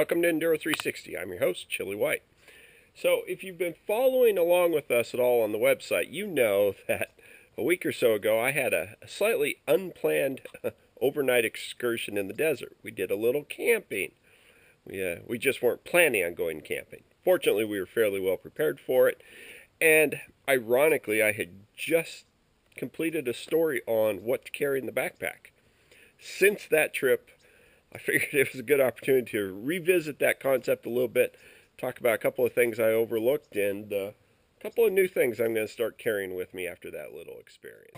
welcome to Enduro 360. I'm your host, Chili White. So if you've been following along with us at all on the website, you know that a week or so ago I had a slightly unplanned overnight excursion in the desert. We did a little camping. We just weren't planning on going camping. Fortunately, we were fairly well prepared for it. And ironically, I had just completed a story on what to carry in the backpack. Since that trip, I figured it was a good opportunity to revisit that concept a little bit, talk about a couple of things I overlooked, and a couple of new things I'm going to start carrying with me after that little experience.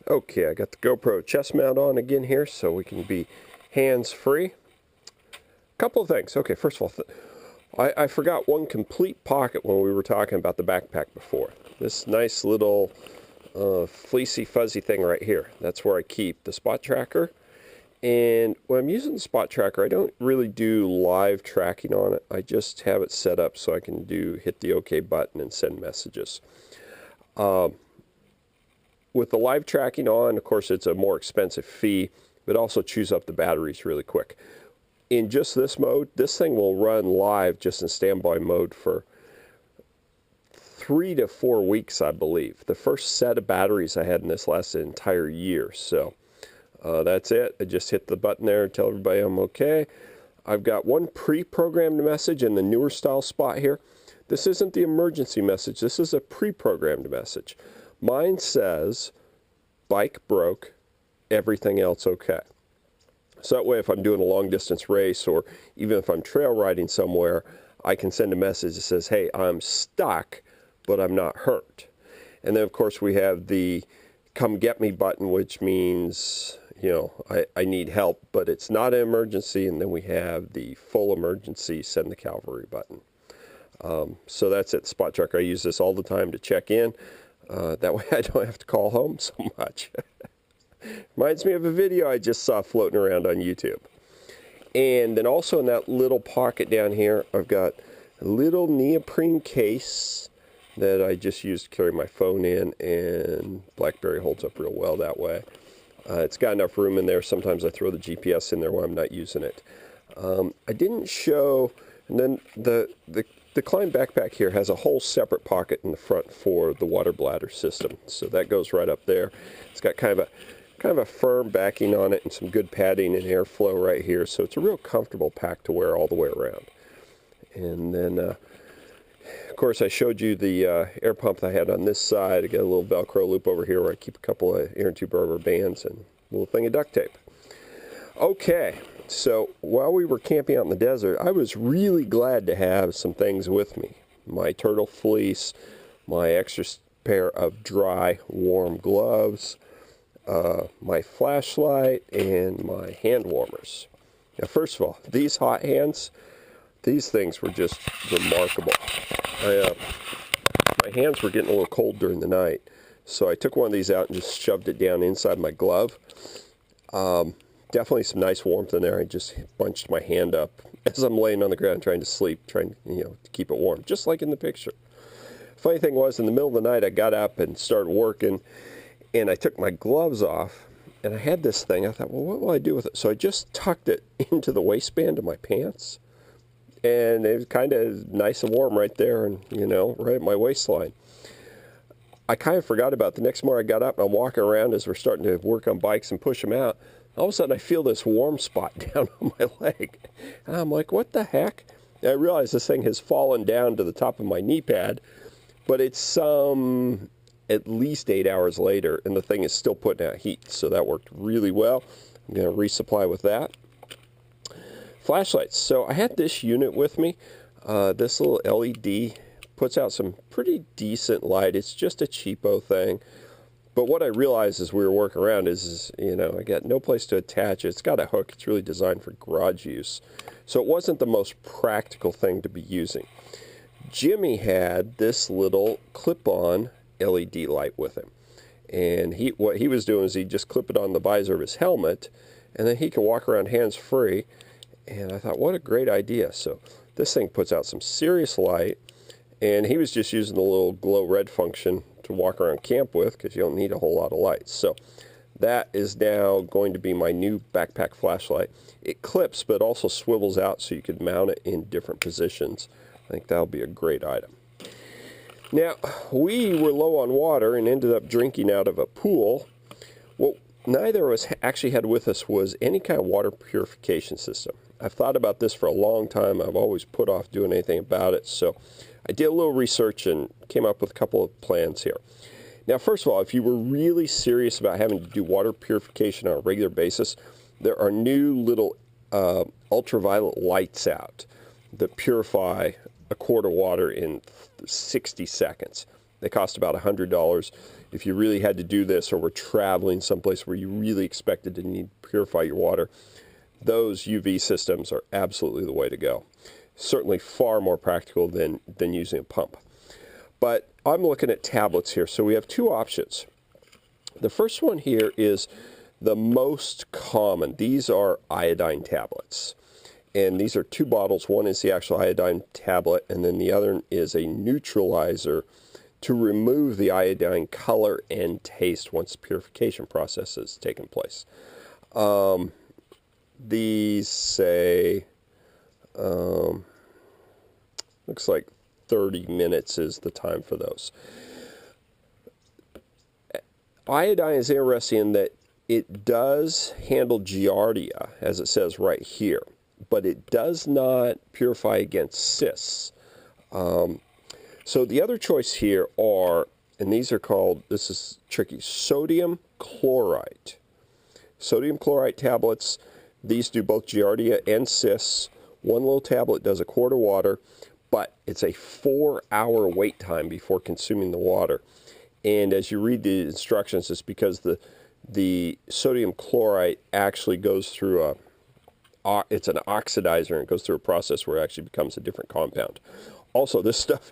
Okay, I got the GoPro chest mount on again here so we can be hands-free. Couple of things. Okay, first of all, I forgot one complete pocket when we were talking about the backpack before. This nice little fleecy fuzzy thing right here. That's where I keep the spot tracker. And when I'm using the spot tracker, I don't really do live tracking on it. I just have it set up so I can hit the OK button and send messages. With the live tracking on, of course, it's a more expensive fee, but also chews up the batteries really quick. In just this mode, this thing will run live just in standby mode for 3 to 4 weeks, I believe. The first set of batteries I had in this lasted an entire year, so that's it. I just hit the button there and tell everybody I'm okay. I've got one pre-programmed message in the newer style spot here. This isn't the emergency message. This is a pre-programmed message. Mine says, bike broke, everything else okay. So that way if I'm doing a long distance race or even if I'm trail riding somewhere, I can send a message that says, hey, I'm stuck, but I'm not hurt. And then of course we have the come get me button, which means, you know, I need help, but it's not an emergency. And then we have the full emergency send the cavalry button. So that's it, spot tracker. I use this all the time to check in. That way I don't have to call home so much. Reminds me of a video I just saw floating around on YouTube. And then also in that little pocket down here, I've got a little neoprene case that I just used to carry my phone in, and BlackBerry holds up real well that way. It's got enough room in there. Sometimes I throw the GPS in there when I'm not using it. I didn't show, and then the Klein backpack here has a whole separate pocket in the front for the water bladder system. So that goes right up there. It's got kind of a firm backing on it and some good padding and airflow right here. So it's a real comfortable pack to wear all the way around. And then, of course, I showed you the air pump I had on this side. I got a little Velcro loop over here where I keep a couple of air and tube rubber bands and a little thing of duct tape. Okay, so while we were camping out in the desert, I was really glad to have some things with me. My turtle fleece, my extra pair of dry, warm gloves, my flashlight, and my hand warmers. Now, first of all, these hot hands, these things were just remarkable. My hands were getting a little cold during the night, so I took one of these out and just shoved it down inside my glove. Definitely some nice warmth in there. I just bunched my hand up as I'm laying on the ground trying to sleep, trying to keep it warm, just like in the picture. Funny thing was, in the middle of the night, I got up and started working, and I took my gloves off, and I had this thing. I thought, well, what will I do with it? So I just tucked it into the waistband of my pants, and it was kind of nice and warm right there, and right at my waistline. I kind of forgot about it. The next morning I got up and I'm walking around as we're starting to work on bikes and push them out. All of a sudden I feel this warm spot down on my leg. And I'm like, what the heck? And I realize this thing has fallen down to the top of my knee pad, but it's at least 8 hours later, and the thing is still putting out heat. So that worked really well. I'm going to resupply with that. Flashlights. So I had this unit with me. This little LED puts out some pretty decent light. It's just a cheapo thing. But what I realized as we were working around is I got no place to attach it. It's got a hook. It's really designed for garage use. So it wasn't the most practical thing to be using. Jimmy had this little clip-on LED light with him. And what he was doing is he'd just clip it on the visor of his helmet, and then he could walk around hands-free. And I thought, what a great idea. So this thing puts out some serious light, and he was just using the little glow red function to walk around camp with because you don't need a whole lot of lights. So That is now going to be my new backpack flashlight. It clips, but also swivels out so you could mount it in different positions. I think that'll be a great item. Now, we were low on water and ended up drinking out of a pool. What neither of us actually had with us was any kind of water purification system. I've thought about this for a long time. I've always put off doing anything about it. So I did a little research and came up with a couple of plans here. Now, first of all, if you were really serious about having to do water purification on a regular basis, there are new little ultraviolet lights out that purify a quart of water in 60 seconds. They cost about $100. If you really had to do this or were traveling someplace where you really expected to need to purify your water, those UV systems are absolutely the way to go. Certainly far more practical than using a pump. But I'm looking at tablets here, so we have two options. The first one here is the most common. These are iodine tablets. And these are two bottles. One is the actual iodine tablet, and then the other is a neutralizer to remove the iodine color and taste once the purification process has taken place. These say, looks like 30 minutes is the time for those. Iodine is interesting in that it does handle Giardia, as it says right here, but it does not purify against cysts. So the other choice here are, and these are called, this is tricky, sodium chloride. Sodium chloride tablets, these do both Giardia and cysts. One little tablet does a quart of water, but it's a 4-hour wait time before consuming the water. And as you read the instructions, it's because the sodium chloride actually goes through it's an oxidizer, and it goes through a process where it actually becomes a different compound. Also, this stuff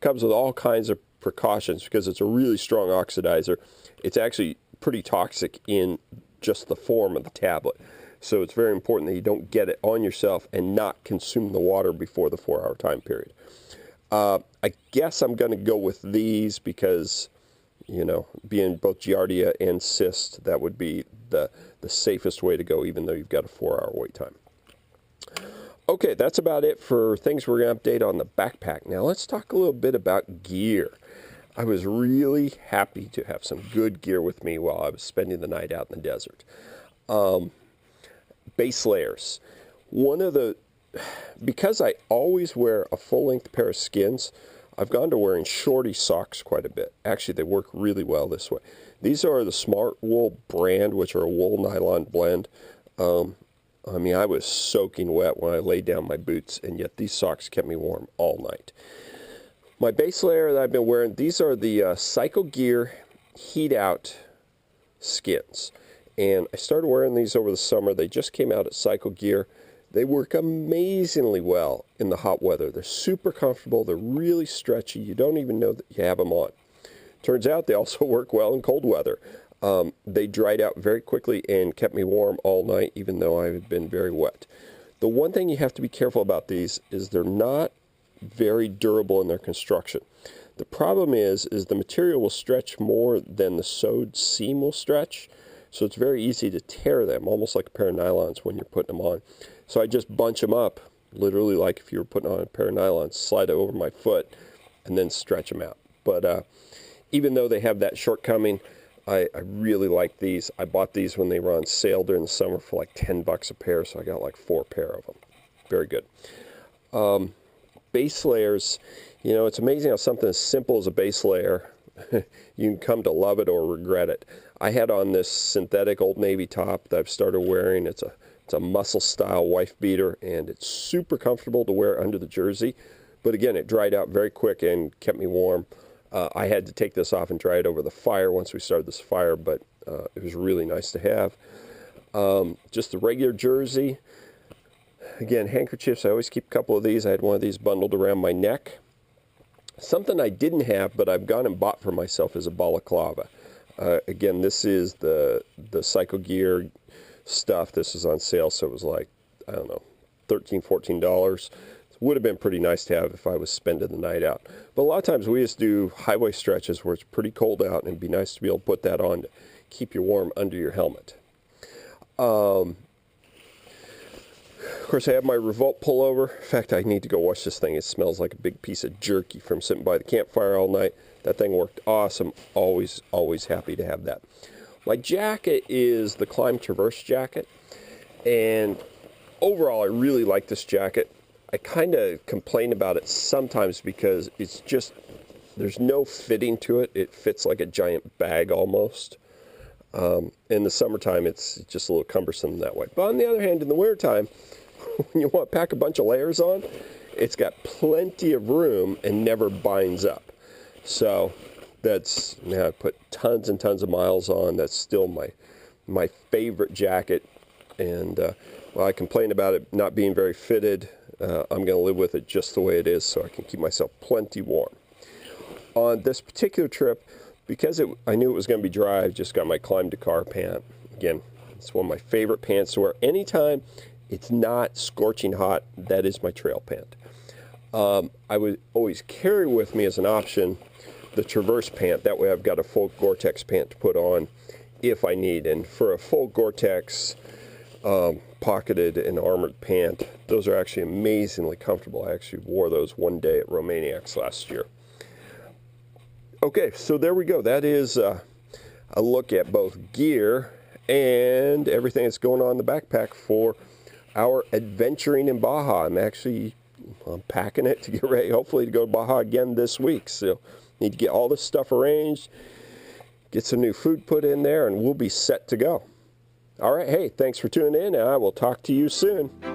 comes with all kinds of precautions because it's a really strong oxidizer. It's actually pretty toxic in just the form of the tablet. So it's very important that you don't get it on yourself and not consume the water before the 4-hour time period. I guess I'm going to go with these because, you know, being both Giardia and cyst, that would be the safest way to go, even though you've got a 4-hour wait time. Okay, that's about it for things we're going to update on the backpack. Now let's talk a little bit about gear. I was really happy to have some good gear with me while I was spending the night out in the desert. Base layers. Because I always wear a full-length pair of skins, I've gone to wearing shorty socks quite a bit. Actually, they work really well this way. These are the Smart Wool brand, which are a wool nylon blend. I mean, I was soaking wet when I laid down my boots, and yet these socks kept me warm all night. My base layer that I've been wearing, these are the Psychogear Heat Out skins. And I started wearing these over the summer. They just came out at Psychogear. They work amazingly well in the hot weather. They're super comfortable. They're really stretchy. You don't even know that you have them on. Turns out they also work well in cold weather. They dried out very quickly and kept me warm all night, even though I had been very wet. The one thing you have to be careful about these is they're not very durable in their construction. The problem is the material will stretch more than the sewed seam will stretch. So it's very easy to tear them, almost like a pair of nylons when you're putting them on. So I just bunch them up, literally like if you were putting on a pair of nylons, slide it over my foot, and then stretch them out. But even though they have that shortcoming, I really like these. I bought these when they were on sale during the summer for like $10 a pair, so I got like 4 pair of them. Very good. Base layers, you know, it's amazing how something as simple as a base layer, you can come to love it or regret it. I had on this synthetic Old Navy top that I've started wearing. It's a muscle style wife beater, and it's super comfortable to wear under the jersey. But again, it dried out very quick and kept me warm. I had to take this off and dry it over the fire once we started this fire, but it was really nice to have. Just the regular jersey. Again, handkerchiefs, I always keep a couple of these. I had one of these bundled around my neck. Something I didn't have, but I've gone and bought for myself, is a balaclava. Again, this is the Psychogear stuff. This is on sale, so it was like, I don't know, $13, $14. Would have been pretty nice to have if I was spending the night out. But a lot of times we just do highway stretches where it's pretty cold out, and it'd be nice to be able to put that on to keep you warm under your helmet. Of course, I have my Revolt pullover. In fact, I need to go wash this thing. It smells like a big piece of jerky from sitting by the campfire all night. That thing worked awesome. Always, always happy to have that. My jacket is the Klim Traverse jacket. And overall, I really like this jacket. I kind of complain about it sometimes because it's just, there's no fitting to it. It fits like a giant bag almost. In the summertime, it's just a little cumbersome that way. But on the other hand, in the wintertime, when you want to pack a bunch of layers on, it's got plenty of room and never binds up. So that's, I put tons and tons of miles on. That's still my favorite jacket. And while I complain about it not being very fitted, I'm going to live with it just the way it is so I can keep myself plenty warm. On this particular trip, because I knew it was going to be dry, I just got my Klim Dakar pant. Again, it's one of my favorite pants to wear. Anytime it's not scorching hot, that is my trail pant. I would always carry with me as an option the Traverse pant. That way I've got a full Gore-Tex pant to put on if I need. And for a full Gore-Tex pocketed and armored pant, those are actually amazingly comfortable. I actually wore those one day at Romaniacs last year. Okay, so there we go. That is a look at both gear and everything that's going on in the backpack for our adventuring in Baja. I'm packing it to get ready, hopefully, to go to Baja again this week. So need to get all this stuff arranged, get some new food put in there, and we'll be set to go. All right, hey, thanks for tuning in, and I will talk to you soon.